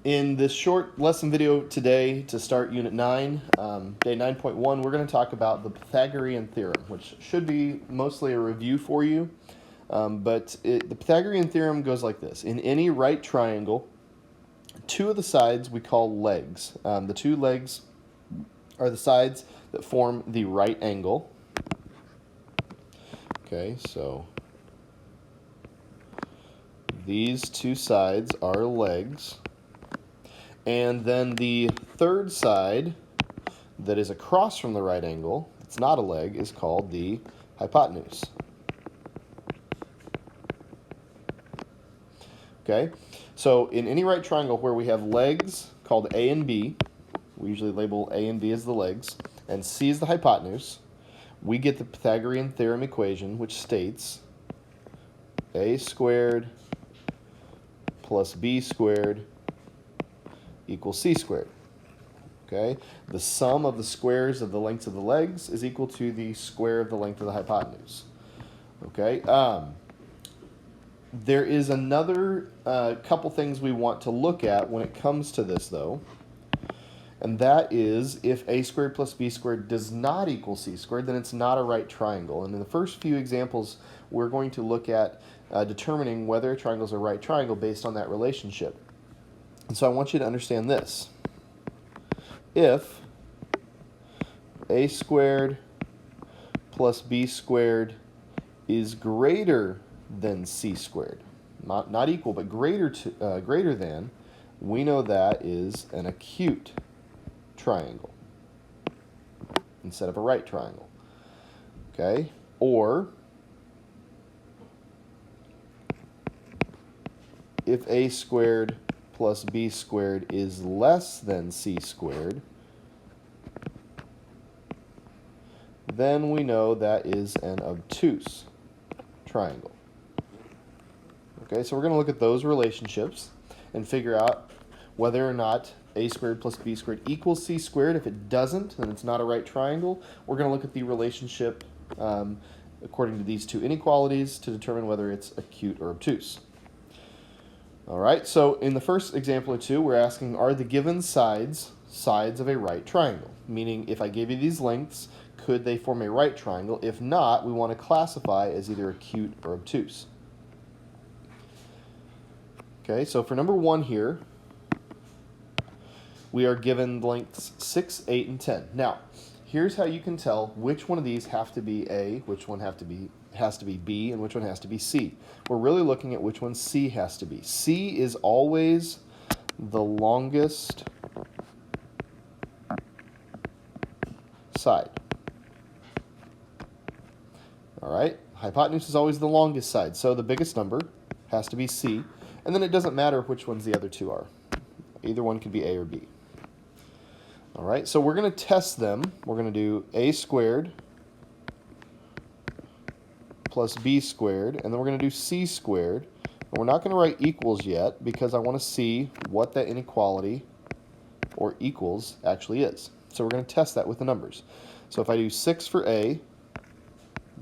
In this short lesson video today to start Unit 9, Day 9.1, we're going to talk about the Pythagorean Theorem, which should be mostly a review for you. The Pythagorean Theorem goes like this. In any right triangle, two of the sides we call legs. The two legs are the sides that form the right angle. Okay, so these two sides are legs. And then the third side that is across from the right angle, it's not a leg, is called the hypotenuse. Okay, so in any right triangle where we have legs called A and B, we usually label A and B as the legs, and C is the hypotenuse, we get the Pythagorean Theorem equation, which states A squared plus B squared equals C squared. Okay, the sum of the squares of the lengths of the legs is equal to the square of the length of the hypotenuse. Okay, there is another couple things we want to look at when it comes to this, though, and that is if A squared plus B squared does not equal C squared, then it's not a right triangle. And in the first few examples, we're going to look at determining whether a triangle is a right triangle based on that relationship. And so I want you to understand this. If A squared plus B squared is greater than C squared, not equal, but greater than, we know that is an acute triangle instead of a right triangle. Okay? Or if A squared plus B squared is less than C squared, then we know that is an obtuse triangle. Okay, so we're going to look at those relationships and figure out whether or not A squared plus B squared equals C squared. If it doesn't, then it's not a right triangle. We're going to look at the relationship according to these two inequalities to determine whether it's acute or obtuse. All right, so in the first example or two, we're asking, are the given sides of a right triangle? Meaning, if I gave you these lengths, could they form a right triangle? If not, we want to classify as either acute or obtuse. Okay, so for number 1 here, we are given lengths 6, 8, and 10. Now, here's how you can tell which one of these have to be A, which one has to be B, and which one has to be C. We're really looking at which one C has to be. C is always the longest side. All right, hypotenuse is always the longest side, so the biggest number has to be C, and then it doesn't matter which ones the other two are. Either one could be A or B. All right, so we're going to test them. We're going to do A squared plus B squared, and then we're going to do C squared. And we're not going to write equals yet because I want to see what that inequality or equals actually is. So we're going to test that with the numbers. So if I do 6 for A,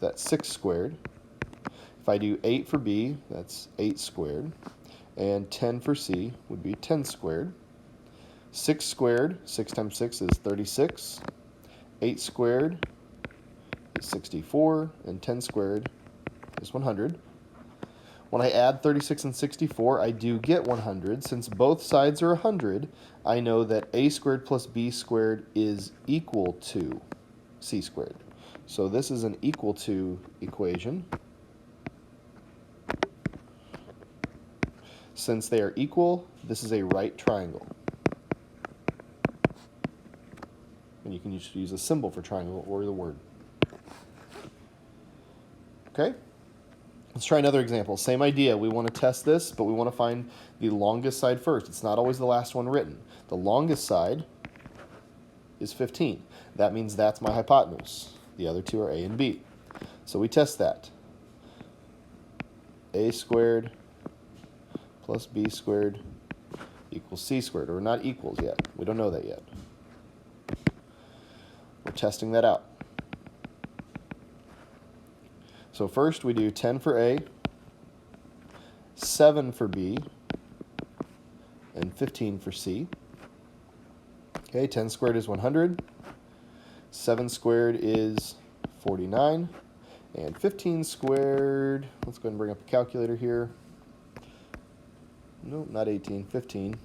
that's 6 squared. If I do 8 for B, that's 8 squared. And 10 for C would be 10 squared. 6 squared, 6 times 6 is 36. 8 squared is 64. And 10 squared is 100. When I add 36 and 64, I do get 100. Since both sides are 100, I know that A squared plus B squared is equal to C squared. So this is an equal to equation. Since they are equal, this is a right triangle. And you can just use a symbol for triangle or the word. Okay? Let's try another example. Same idea. We want to test this, but we want to find the longest side first. It's not always the last one written. The longest side is 15. That means that's my hypotenuse. The other two are A and B. So we test that. A squared plus B squared equals C squared. Or not equals yet. We don't know that yet. We're testing that out. So first we do 10 for A, 7 for B, and 15 for C. Okay, 10 squared is 100. 7 squared is 49. And 15 squared, let's go ahead and bring up a calculator here. No, not 18, 15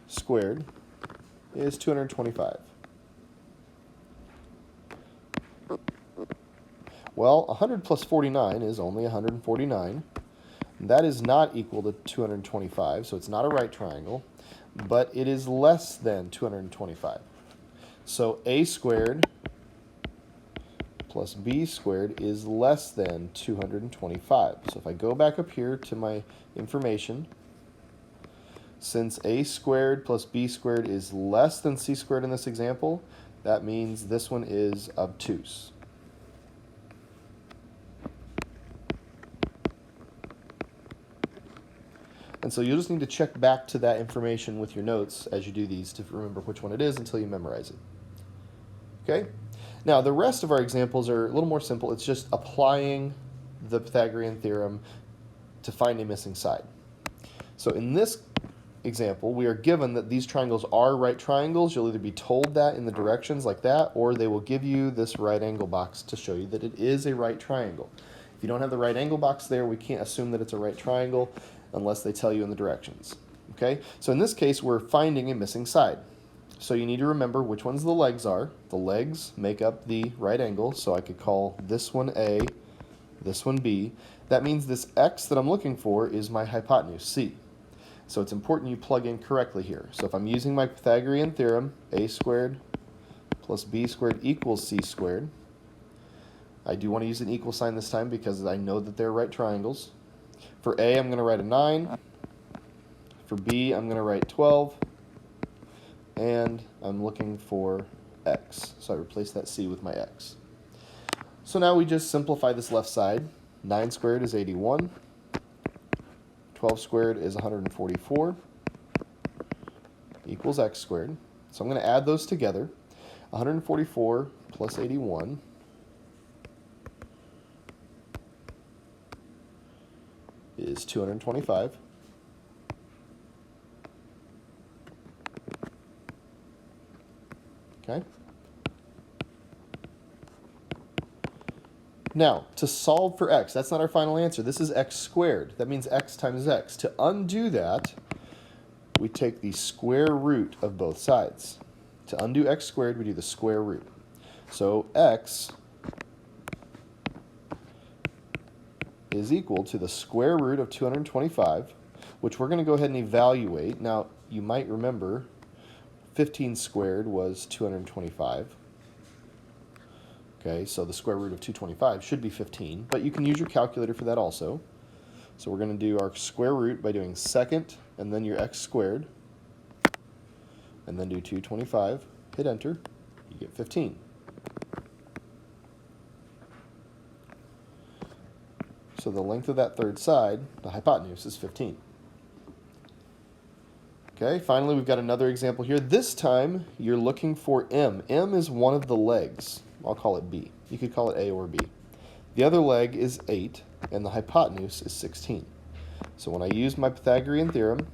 squared is 225. Well, 100 plus 49 is only 149. That is not equal to 225, so it's not a right triangle, but it is less than 225. So a squared plus b squared is less than 225. So if I go back up here to my information, since a squared plus b squared is less than c squared in this example, that means this one is obtuse. And so you'll just need to check back to that information with your notes as you do these to remember which one it is until you memorize it. Okay? Now, the rest of our examples are a little more simple. It's just applying the Pythagorean theorem to find a missing side. So in this example, we are given that these triangles are right triangles. You'll either be told that in the directions like that, or they will give you this right angle box to show you that it is a right triangle. If you don't have the right angle box there, we can't assume that it's a right triangle unless they tell you in the directions. Okay? So in this case, we're finding a missing side. So you need to remember which ones the legs are. The legs make up the right angle, so I could call this one A, this one B. That means this x that I'm looking for is my hypotenuse, C. So it's important you plug in correctly here. So if I'm using my Pythagorean theorem, a squared plus b squared equals c squared. I do want to use an equal sign this time because I know that they're right triangles. For A, I'm going to write a 9. For B, I'm going to write 12. And I'm looking for x. So I replace that c with my x. So now we just simplify this left side. 9 squared is 81. 12 squared is 144. Equals x squared. So I'm going to add those together. 144 plus 81 is 225. Okay. Now, to solve for x, that's not our final answer. This is x squared. That means x times x. To undo that, we take the square root of both sides. To undo x squared, we do the square root. So x is equal to the square root of 225, which we're going to go ahead and evaluate. Now, you might remember 15 squared was 225. Okay, so the square root of 225 should be 15, but you can use your calculator for that also. So we're going to do our square root by doing second and then your x squared, and then do 225, hit enter, you get 15. So the length of that third side, the hypotenuse, is 15. Okay, finally we've got another example here. This time you're looking for m. M is one of the legs. I'll call it B. You could call it A or B. The other leg is 8, and the hypotenuse is 16. So when I use my Pythagorean theorem,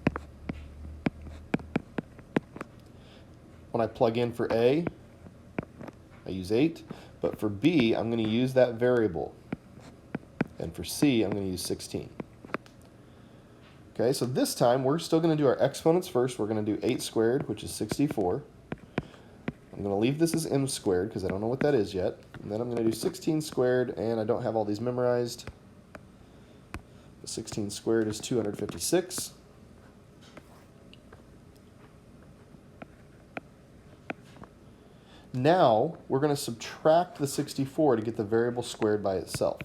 when I plug in for A, I use 8, but for B, I'm going to use that variable. And for C, I'm going to use 16. Okay, so this time we're still going to do our exponents first. We're going to do 8 squared, which is 64. I'm going to leave this as m squared because I don't know what that is yet. And then I'm going to do 16 squared, and I don't have all these memorized. The 16 squared is 256. Now we're going to subtract the 64 to get the variable squared by itself.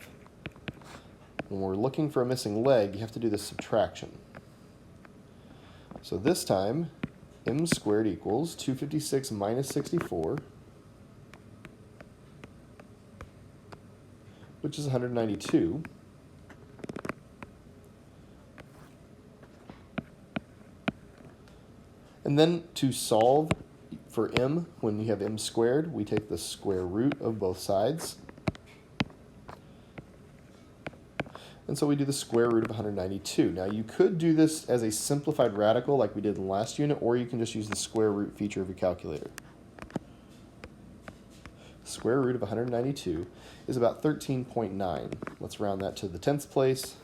When we're looking for a missing leg, you have to do this subtraction. So this time, m squared equals 256 minus 64, which is 192. And then to solve for m, when you have m squared, we take the square root of both sides. And so we do the square root of 192. Now you could do this as a simplified radical like we did in the last unit, or you can just use the square root feature of your calculator. Square root of 192 is about 13.9. Let's round that to the 10th place.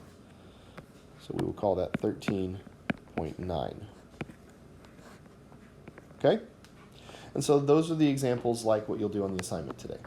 So we will call that 13.9. Okay? And so those are the examples like what you'll do on the assignment today.